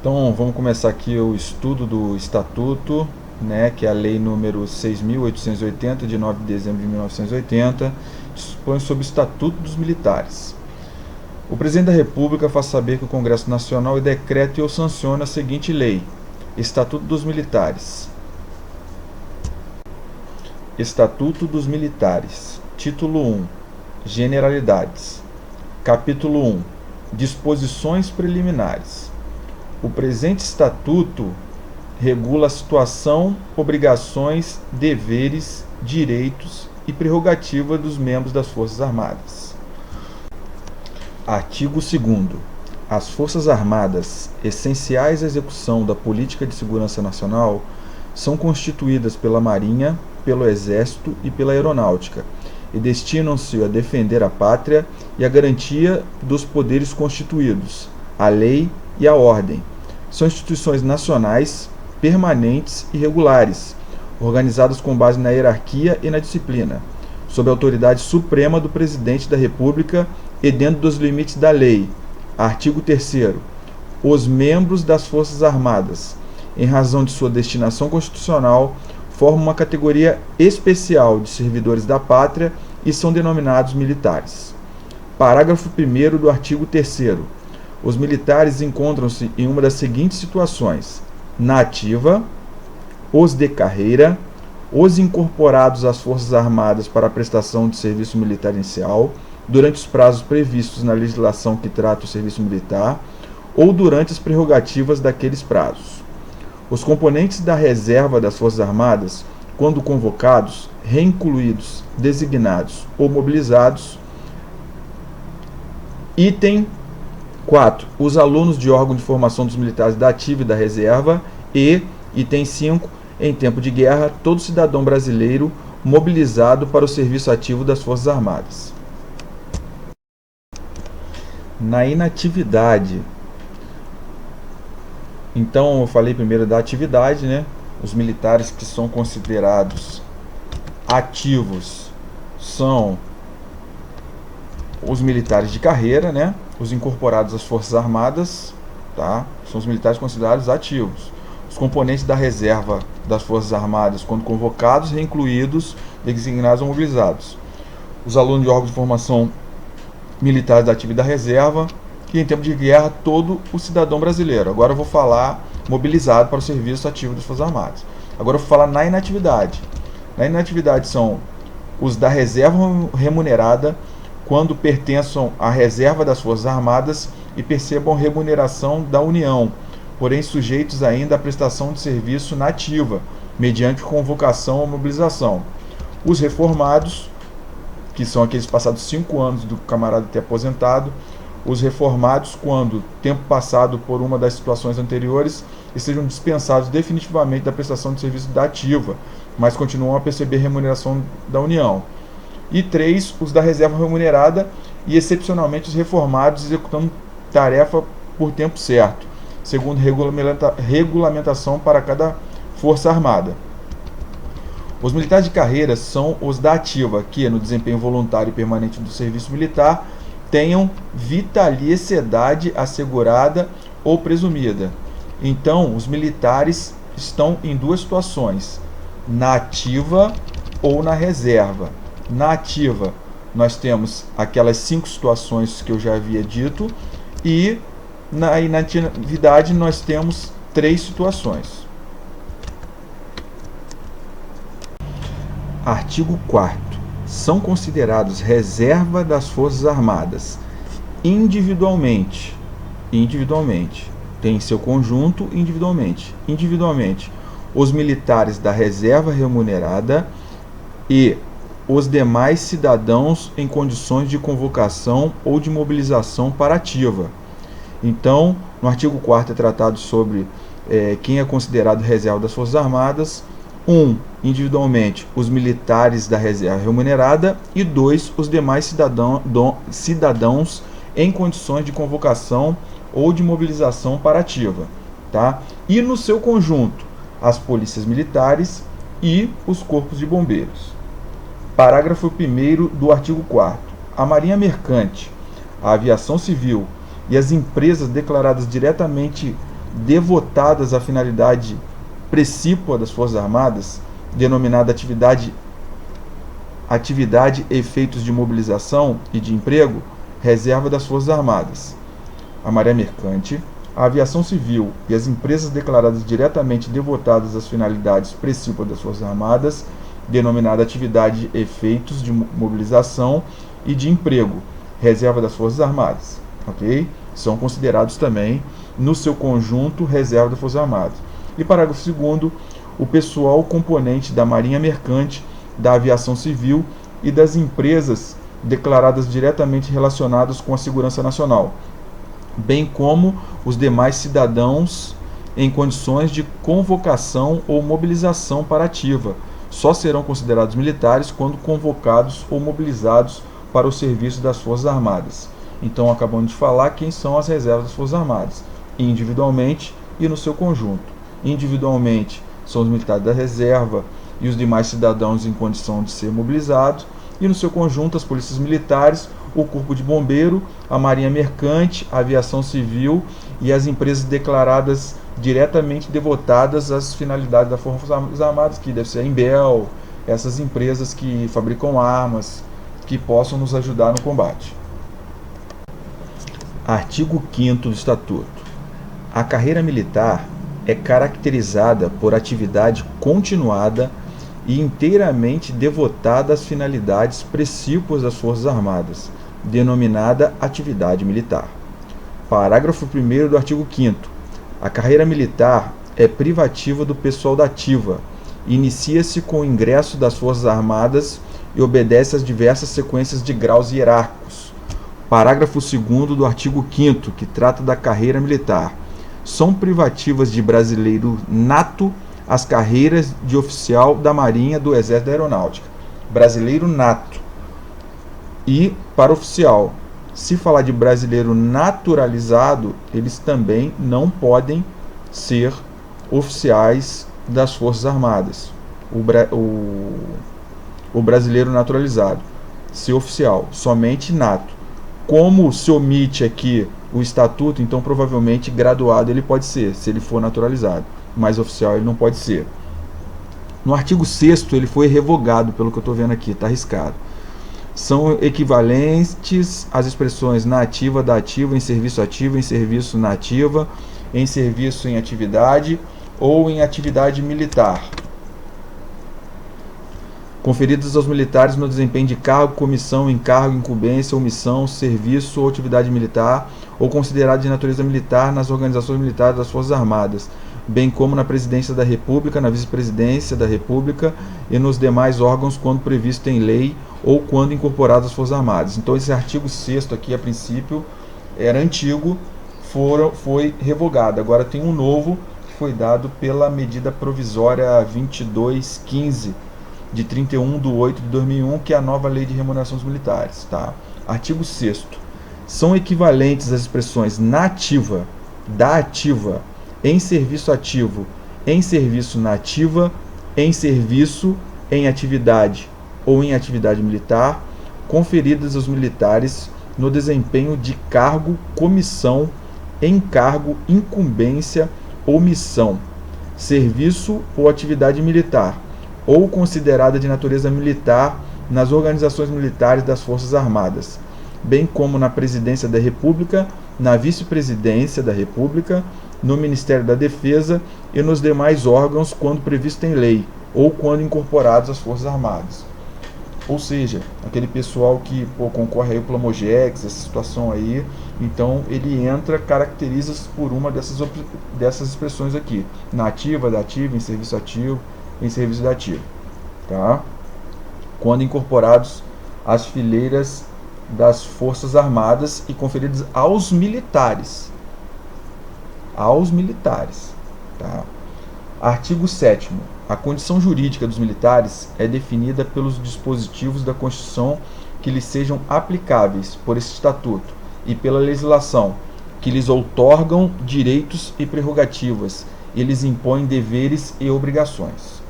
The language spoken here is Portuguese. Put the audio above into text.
Então, vamos começar aqui o estudo do Estatuto, né, que é a Lei número 6.880, de 9 de dezembro de 1980, dispõe sobre o Estatuto dos Militares. O Presidente da República faz saber que o Congresso Nacional decreta e ou sanciona a seguinte lei: Estatuto dos Militares. Estatuto dos Militares. Título 1. Generalidades. Capítulo 1. Disposições preliminares. O presente Estatuto regula a situação, obrigações, deveres, direitos e prerrogativa dos membros das Forças Armadas. Artigo 2º. As Forças Armadas, essenciais à execução da política de segurança nacional, são constituídas pela Marinha, pelo Exército e pela Aeronáutica, e destinam-se a defender a pátria e a garantia dos poderes constituídos, a lei e a ordem. São instituições nacionais, permanentes e regulares, organizadas com base na hierarquia e na disciplina, sob a autoridade suprema do Presidente da República e dentro dos limites da lei. Artigo 3º. Os membros das Forças Armadas, em razão de sua destinação constitucional, formam uma categoria especial de servidores da pátria e são denominados militares. Parágrafo 1º do artigo 3º. Os militares encontram-se em uma das seguintes situações: na ativa, os de carreira, os incorporados às Forças Armadas para a prestação de serviço militar inicial, durante os prazos previstos na legislação que trata o serviço militar, ou durante as prerrogativas daqueles prazos. Os componentes da reserva das Forças Armadas, quando convocados, reincluídos, designados ou mobilizados. Item 4. Os alunos de órgão de formação dos militares da ativa e da reserva. E, item 5. Em tempo de guerra, todo cidadão brasileiro mobilizado para o serviço ativo das Forças Armadas. Na inatividade. Então, eu falei primeiro da atividade, né? Os militares que são considerados ativos são os militares de carreira, né? Os incorporados às Forças Armadas, tá? São os militares considerados ativos. Os componentes da reserva das Forças Armadas, quando convocados, reincluídos, designados ou mobilizados. Os alunos de órgãos de formação militares da ativa e da reserva, que em tempo de guerra, todo o cidadão brasileiro. Agora eu vou falar mobilizado para o serviço ativo das Forças Armadas. Agora eu vou falar na inatividade. Na inatividade são os da reserva remunerada, quando pertençam à reserva das Forças Armadas e percebam remuneração da União, porém sujeitos ainda à prestação de serviço na ativa, mediante convocação ou mobilização. Os reformados, que são aqueles passados 5 anos do camarada ter aposentado. Os reformados, quando, tempo passado por uma das situações anteriores, estejam dispensados definitivamente da prestação de serviço da ativa, mas continuam a perceber remuneração da União. E 3, os da reserva remunerada e, excepcionalmente, os reformados executando tarefa por tempo certo, segundo regulamentação para cada Força Armada. Os militares de carreira são os da ativa, que, no desempenho voluntário e permanente do serviço militar, tenham vitaliciedade assegurada ou presumida. Então, os militares estão em duas situações: na ativa ou na reserva. Na ativa, nós temos aquelas 5 situações que eu já havia dito, e na inatividade nós temos 3 situações. Artigo 4º. São considerados reserva das Forças Armadas individualmente, tem seu conjunto individualmente, os militares da reserva remunerada e os demais cidadãos em condições de convocação ou de mobilização para ativa. Então, no artigo 4º é tratado sobre quem é considerado reserva das Forças Armadas. 1. Individualmente, os militares da reserva remunerada. E 2. Os demais cidadãos em condições de convocação ou de mobilização para ativa. Tá? E no seu conjunto, as polícias militares e os corpos de bombeiros. Parágrafo 1º do artigo 4º. A Marinha Mercante, a Aviação Civil e as empresas declaradas diretamente devotadas à finalidade precípua das Forças Armadas, denominada atividade e efeitos de mobilização e de emprego, reserva das Forças Armadas, a Marinha Mercante, a Aviação Civil e as empresas declaradas diretamente devotadas às finalidades precípuas das Forças Armadas, denominada atividade e efeitos de mobilização e de emprego, reserva das Forças Armadas, ok? São considerados também, no seu conjunto, reserva das Forças Armadas. E parágrafo 2º, o pessoal componente da Marinha Mercante, da Aviação Civil e das empresas declaradas diretamente relacionadas com a segurança nacional, bem como os demais cidadãos em condições de convocação ou mobilização para ativa, só serão considerados militares quando convocados ou mobilizados para o serviço das Forças Armadas. Então, acabamos de falar quem são as reservas das Forças Armadas, individualmente e no seu conjunto. Individualmente são os militares da reserva e os demais cidadãos em condição de ser mobilizados, e no seu conjunto as polícias militares, o Corpo de Bombeiro, a Marinha Mercante, a Aviação Civil e as empresas declaradas diretamente devotadas às finalidades das Forças Armadas, que deve ser a Embel, essas empresas que fabricam armas, que possam nos ajudar no combate. Artigo 5º do Estatuto. A carreira militar é caracterizada por atividade continuada e inteiramente devotada às finalidades precípuas das Forças Armadas, denominada atividade militar. Parágrafo 1º do artigo 5º. A carreira militar é privativa do pessoal da ativa, inicia-se com o ingresso das Forças Armadas e obedece às diversas sequências de graus hierárquicos. Parágrafo 2º do artigo 5º, que trata da carreira militar. São privativas de brasileiro nato as carreiras de oficial da Marinha, do Exército, da Aeronáutica. Brasileiro nato. E para oficial, se falar de brasileiro naturalizado, eles também não podem ser oficiais das Forças Armadas. O brasileiro naturalizado, ser oficial, somente nato. Como se omite aqui o estatuto, então provavelmente graduado ele pode ser, se ele for naturalizado, mas oficial ele não pode ser. No artigo 6º ele foi revogado, pelo que eu estou vendo aqui, está arriscado. São equivalentes às expressões na ativa, da ativa, em serviço na ativa, em serviço em atividade ou em atividade militar, conferidas aos militares no desempenho de cargo, comissão, encargo, incumbência, omissão, serviço ou atividade militar, ou considerado de natureza militar nas organizações militares das Forças Armadas, bem como na Presidência da República, na Vice-Presidência da República e nos demais órgãos quando previsto em lei ou quando incorporados às Forças Armadas. Então esse artigo 6º aqui, a princípio, era antigo, foi revogado. Agora tem um novo que foi dado pela medida provisória 2215, de 31/8/2001, que é a nova Lei de Remuneração dos Militares. Tá? Artigo 6º. São equivalentes às expressões na ativa, da ativa, em serviço ativo, em serviço na ativa, em serviço, em atividade ou em atividade militar, conferidas aos militares no desempenho de cargo, comissão, encargo, incumbência ou missão, serviço ou atividade militar, ou considerada de natureza militar nas organizações militares das Forças Armadas, bem como na Presidência da República, na Vice-Presidência da República, no Ministério da Defesa e nos demais órgãos quando previsto em lei ou quando incorporados às Forças Armadas. Ou seja, aquele pessoal que concorre aí ao Plamogex, essa situação aí, então ele entra, caracteriza-se por uma dessas expressões aqui, na ativa, da ativa, em serviço ativo, em serviço da ativa, tá? Quando incorporados às fileiras das Forças Armadas e conferidos aos militares. Tá? Artigo 7º. A condição jurídica dos militares é definida pelos dispositivos da Constituição que lhes sejam aplicáveis por esse estatuto e pela legislação que lhes outorgam direitos e prerrogativas e lhes impõem deveres e obrigações.